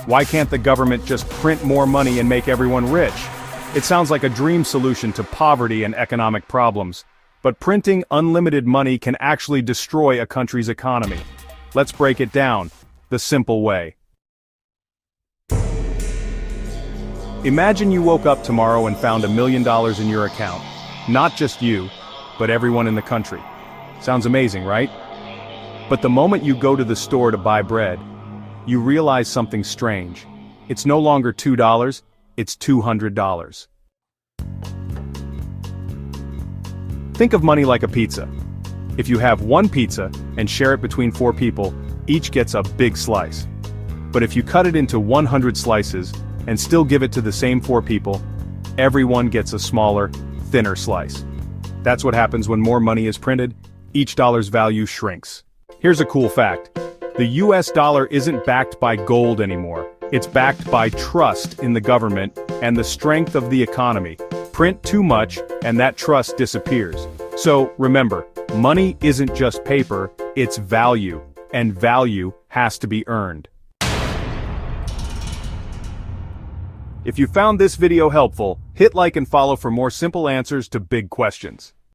Why can't the government just print more money and make everyone rich? It sounds like a dream solution to poverty and economic problems. But printing unlimited money can actually destroy a country's economy. Let's break it down, the simple way. Imagine you woke up tomorrow and found $1 million in your account. Not just you, but everyone in the country. Sounds amazing, right? But the moment you go to the store to buy bread, you realize something strange. It's no longer $2, it's $200. Think of money like a pizza. If you have one pizza and share it between 4 people, each gets a big slice. But if you cut it into 100 slices and still give it to the same 4 people, everyone gets a smaller, thinner slice. That's what happens when more money is printed. Each dollar's value shrinks. Here's a cool fact. The US dollar isn't backed by gold anymore. It's backed by trust in the government and the strength of the economy. Print too much, and that trust disappears. So, remember, money isn't just paper, it's value, and value has to be earned. If you found this video helpful, hit like and follow for more simple answers to big questions.